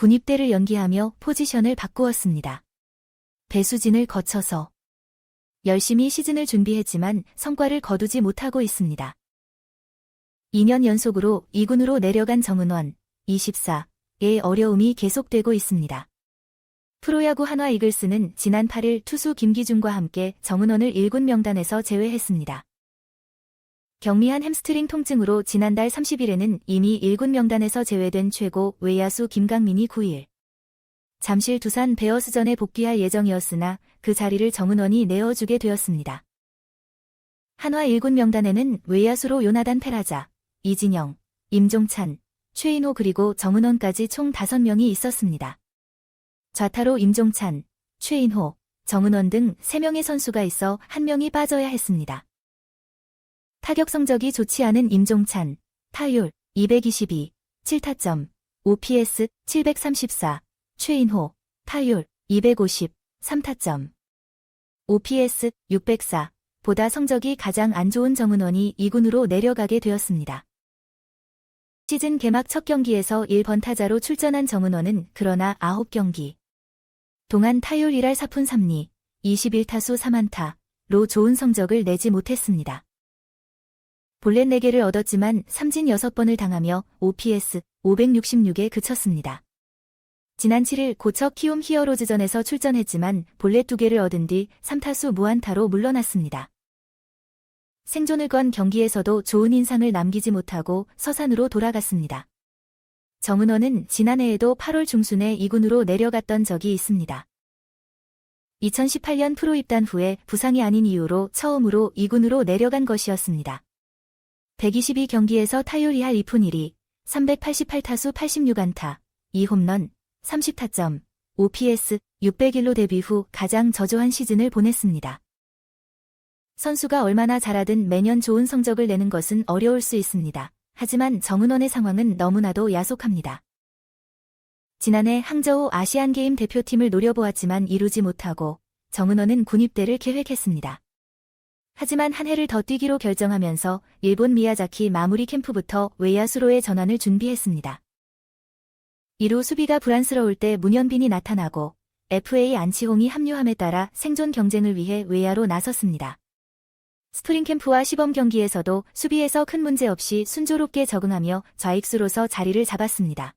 군입대를 연기하며 포지션을 바꾸었습니다. 배수진을 거쳐서 열심히 시즌을 준비했지만 성과를 거두지 못하고 있습니다. 2년 연속으로 2군으로 내려간 정은원, 24의 어려움이 계속되고 있습니다. 프로야구 한화 이글스는 지난 8일 투수 김기중과 함께 정은원을 1군 명단에서 제외했습니다. 경미한 햄스트링 통증으로 지난달 30일에는 이미 1군 명단에서 제외된 최고 외야수 김강민이 9일 잠실 두산 베어스전에 복귀할 예정이었으나 그 자리를 정은원이 내어주게 되었습니다. 한화 1군 명단에는 외야수로 요나단 페라자, 이진영, 임종찬, 최인호 그리고 정은원까지 총 5명이 있었습니다. 좌타로 임종찬, 최인호, 정은원 등 3명의 선수가 있어 1명이 빠져야 했습니다. 타격 성적이 좋지 않은 임종찬, 타율 222, 7타점, OPS 734, 최인호, 타율 250, 3타점, OPS 604, 보다 성적이 가장 안 좋은 정은원이 2군으로 내려가게 되었습니다. 시즌 개막 첫 경기에서 1번 타자로 출전한 정은원은 그러나 9경기 동안 타율 1할 4푼 3리, 21타수 3안타로 좋은 성적을 내지 못했습니다. 볼넷 4개를 얻었지만 삼진 6번을 당하며 OPS 566에 그쳤습니다. 지난 7일 고척 키움 히어로즈전에서 출전했지만 볼넷 2개를 얻은 뒤 3타수 무안타로 물러났습니다. 생존을 건 경기에서도 좋은 인상을 남기지 못하고 서산으로 돌아갔습니다. 정은원은 지난해에도 8월 중순에 2군으로 내려갔던 적이 있습니다. 2018년 프로 입단 후에 부상이 아닌 이유로 처음으로 2군으로 내려간 것이었습니다. 122경기에서 타율 2할 2푼 1리, 388타수 86안타, 2홈런, 30타점, OPS 601로 데뷔 후 가장 저조한 시즌을 보냈습니다. 선수가 얼마나 잘하든 매년 좋은 성적을 내는 것은 어려울 수 있습니다. 하지만 정은원의 상황은 너무나도 야속합니다. 지난해 항저우 아시안게임 대표팀을 노려보았지만 이루지 못하고 정은원은 군입대를 계획했습니다. 하지만 한 해를 더 뛰기로 결정하면서 일본 미야자키 마무리 캠프부터 외야수로의 전환을 준비했습니다. 이후 수비가 불안스러울 때 문현빈이 나타나고 FA 안치홍이 합류함에 따라 생존 경쟁을 위해 외야로 나섰습니다. 스프링 캠프와 시범 경기에서도 수비에서 큰 문제 없이 순조롭게 적응하며 좌익수로서 자리를 잡았습니다.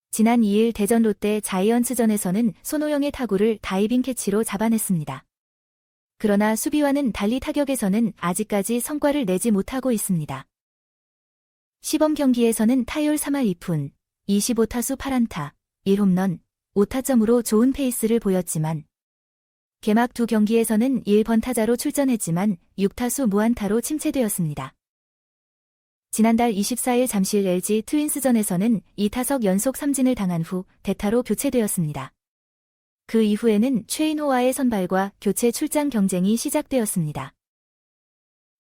지난 2일 대전 롯데 자이언츠전에서는 손호영의 타구를 다이빙 캐치로 잡아냈습니다. 그러나 수비와는 달리 타격에서는 아직까지 성과를 내지 못하고 있습니다. 시범 경기에서는 타율 3할 2푼, 25타수 8안타, 1홈런, 5타점으로 좋은 페이스를 보였지만 개막 2경기에서는 1번 타자로 출전했지만 6타수 무안타로 침체되었습니다. 지난달 24일 잠실 LG 트윈스전에서는 2타석 연속 삼진을 당한 후 대타로 교체되었습니다. 그 이후에는 최인호와의 선발과 교체 출장 경쟁이 시작되었습니다.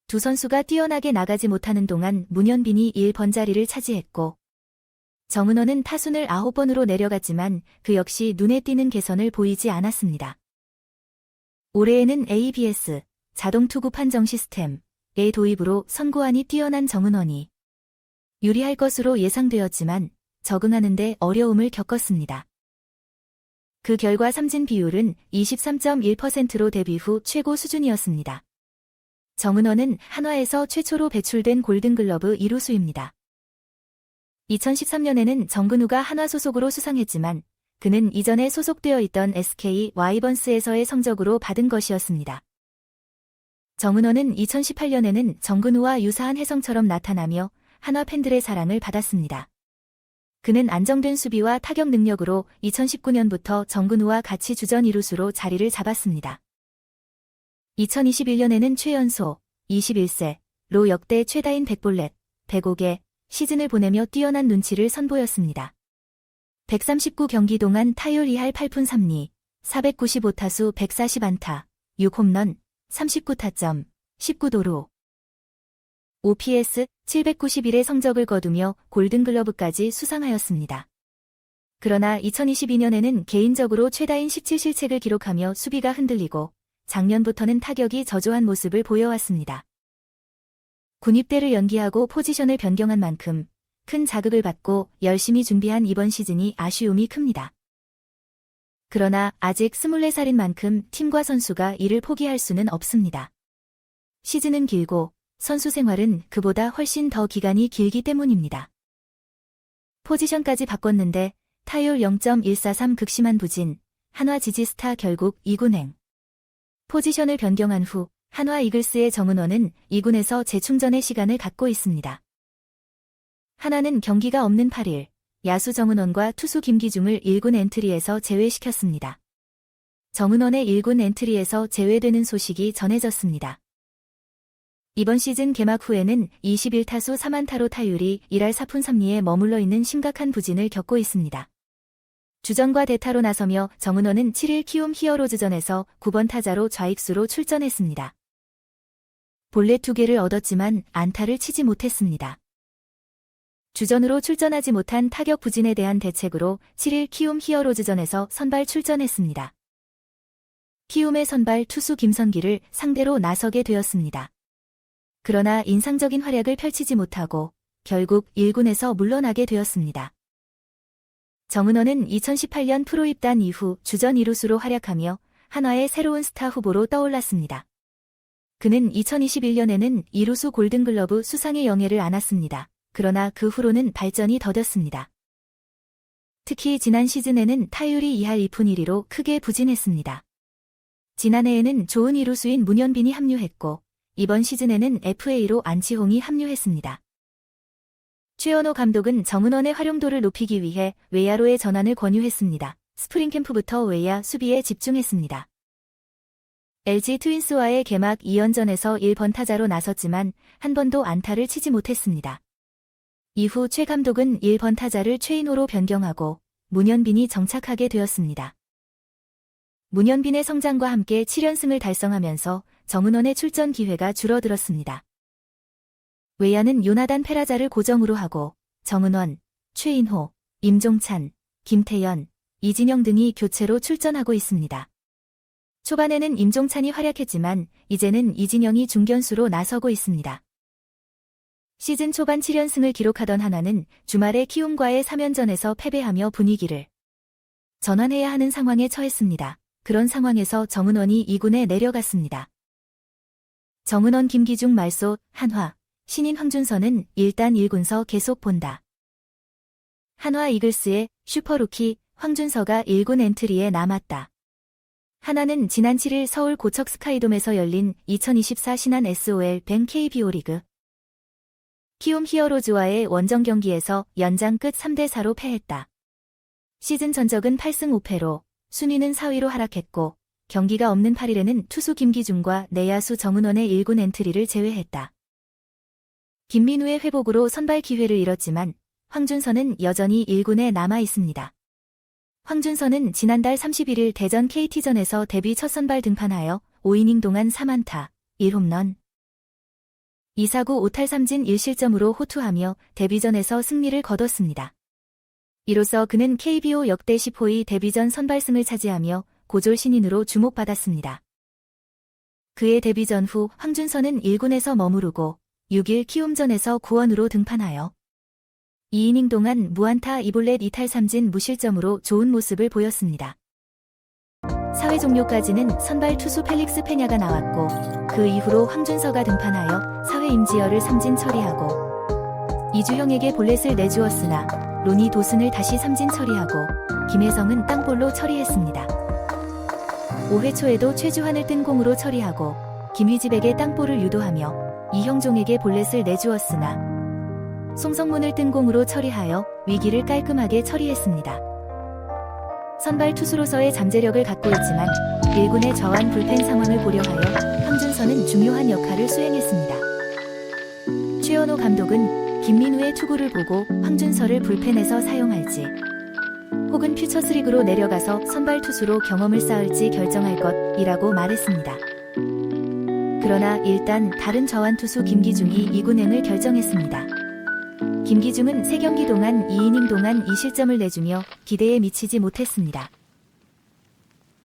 두 선수가 뛰어나게 나가지 못하는 동안 문현빈이 1번 자리를 차지했고 정은원은 타순을 9번으로 내려갔지만 그 역시 눈에 띄는 개선을 보이지 않았습니다. 올해에는 ABS, 자동 투구 판정 시스템의 도입으로 선구안이 뛰어난 정은원이 유리할 것으로 예상되었지만 적응하는 데 어려움을 겪었습니다. 그 결과 삼진 비율은 23.1%로 데뷔 후 최고 수준이었습니다. 정은원은 한화에서 최초로 배출된 골든글러브 2루수입니다. 2013년에는 정근우가 한화 소속으로 수상했지만 그는 이전에 소속되어 있던 SK 와이번스에서의 성적으로 받은 것이었습니다. 정은원은 2018년에는 정근우와 유사한 혜성처럼 나타나며 한화 팬들의 사랑을 받았습니다. 그는 안정된 수비와 타격 능력으로 2019년부터 정근우와 같이 주전 2루수로 자리를 잡았습니다. 2021년에는 최연소 21세로 역대 최다인 100볼넷, 105개 시즌을 보내며 뛰어난 눈치를 선보였습니다. 139경기 동안 타율 2할 8푼 3리, 495타수 140안타, 6홈런, 39타점, 19도루. OPS 791의 성적을 거두며 골든글러브까지 수상하였습니다. 그러나 2022년에는 개인적으로 최다인 17실책을 기록하며 수비가 흔들리고 작년부터는 타격이 저조한 모습을 보여왔습니다. 군입대를 연기하고 포지션을 변경한 만큼 큰 자극을 받고 열심히 준비한 이번 시즌이 아쉬움이 큽니다. 그러나 아직 24살인 만큼 팀과 선수가 이를 포기할 수는 없습니다. 시즌은 길고 선수 생활은 그보다 훨씬 더 기간이 길기 때문입니다. 포지션까지 바꿨는데 타율 0.143 극심한 부진, 한화 지지스타 결국 2군행. 포지션을 변경한 후 한화 이글스의 정은원은 2군에서 재충전의 시간을 갖고 있습니다. 한화는 경기가 없는 8일, 야수 정은원과 투수 김기중을 1군 엔트리에서 제외시켰습니다. 정은원의 1군 엔트리에서 제외되는 소식이 전해졌습니다. 이번 시즌 개막 후에는 21타수 3안타로 타율이 1할 4푼 3리에 머물러 있는 심각한 부진을 겪고 있습니다. 주전과 대타로 나서며 정은원은 7일 키움 히어로즈전에서 9번 타자로 좌익수로 출전했습니다. 볼넷 2개를 얻었지만 안타를 치지 못했습니다. 주전으로 출전하지 못한 타격 부진에 대한 대책으로 7일 키움 히어로즈전에서 선발 출전했습니다. 키움의 선발 투수 김선기를 상대로 나서게 되었습니다. 그러나 인상적인 활약을 펼치지 못하고 결국 1군에서 물러나게 되었습니다. 정은원은 2018년 프로 입단 이후 주전 2루수로 활약하며 한화의 새로운 스타 후보로 떠올랐습니다. 그는 2021년에는 2루수 골든글러브 수상의 영예를 안았습니다. 그러나 그 후로는 발전이 더뎠습니다. 특히 지난 시즌에는 타율이 2할 2푼 1리로 크게 부진했습니다. 지난해에는 좋은 2루수인 문현빈이 합류했고 이번 시즌에는 FA로 안치홍이 합류했습니다. 최원호 감독은 정은원의 활용도를 높이기 위해 외야로의 전환을 권유했습니다. 스프링 캠프부터 외야 수비에 집중했습니다. LG 트윈스와의 개막 2연전에서 1번 타자로 나섰지만 한 번도 안타를 치지 못했습니다. 이후 최 감독은 1번 타자를 최인호로 변경하고 문현빈이 정착하게 되었습니다. 문현빈의 성장과 함께 7연승을 달성하면서 정은원의 출전 기회가 줄어들었습니다. 외야는 요나단 페라자를 고정으로 하고 정은원, 최인호, 임종찬, 김태현, 이진영 등이 교체로 출전하고 있습니다. 초반에는 임종찬이 활약했지만 이제는 이진영이 중견수로 나서고 있습니다. 시즌 초반 7연승을 기록하던 한화는 주말에 키움과의 3연전에서 패배하며 분위기를 전환해야 하는 상황에 처했습니다. 그런 상황에서 정은원이 2군에 내려갔습니다. 정은원 김기중 말소 한화 신인 황준서는 일단 1군서 계속 본다. 한화 이글스의 슈퍼루키 황준서가 1군 엔트리에 남았다. 한화는 지난 7일 서울 고척 스카이돔에서 열린 2024 신한 SOL 뱅 KBO 리그 키움 히어로즈와의 원정 경기에서 연장 끝 3대4로 패했다. 시즌 전적은 8승 5패로 순위는 4위로 하락했고 경기가 없는 8일에는 투수 김기중과 내야수 정은원의 1군 엔트리를 제외했다. 김민우의 회복으로 선발 기회를 잃었지만 황준서는 여전히 1군에 남아 있습니다. 황준서는 지난달 31일 대전 KT전에서 데뷔 첫 선발 등판하여 5이닝 동안 3안타, 1홈런, 2사구 5탈 3진 1실점으로 호투하며 데뷔전에서 승리를 거뒀습니다. 이로써 그는 KBO 역대 10호의 데뷔전 선발승을 차지하며 고졸 신인으로 주목받았습니다. 그의 데뷔전 후 황준서는 1군에서 머무르고 6일 키움전에서 구원으로 등판하여 2이닝 동안 무안타 2볼넷 2탈 3진 무실점으로 좋은 모습을 보였습니다. 4회 종료까지는 선발 투수 펠릭스 페냐가 나왔고 그 이후로 황준서가 등판하여 4회 임지열을 삼진 처리하고 이주형에게 볼넷을 내주었으나 로니 도슨을 다시 삼진 처리하고 김혜성은 땅볼로 처리했습니다. 5회 초에도 최주환을 뜬공으로 처리하고 김휘집에게 땅볼을 유도하며 이형종에게 볼넷을 내주었으나 송성문을 뜬공으로 처리하여 위기를 깔끔하게 처리했습니다. 선발 투수로서의 잠재력을 갖고 있지만 1군의 저한 불펜 상황을 고려하여 황준서는 중요한 역할을 수행했습니다. 최원호 감독은 김민우의 투구를 보고 황준서를 불펜에서 사용할지 혹은 퓨처스리그로 내려가서 선발 투수로 경험을 쌓을지 결정할 것이라고 말했습니다. 그러나 일단 다른 저한 투수 김기중이 2군행을 결정했습니다. 김기중은 3경기 동안 2이닝 동안 2실점을 내주며 기대에 미치지 못했습니다.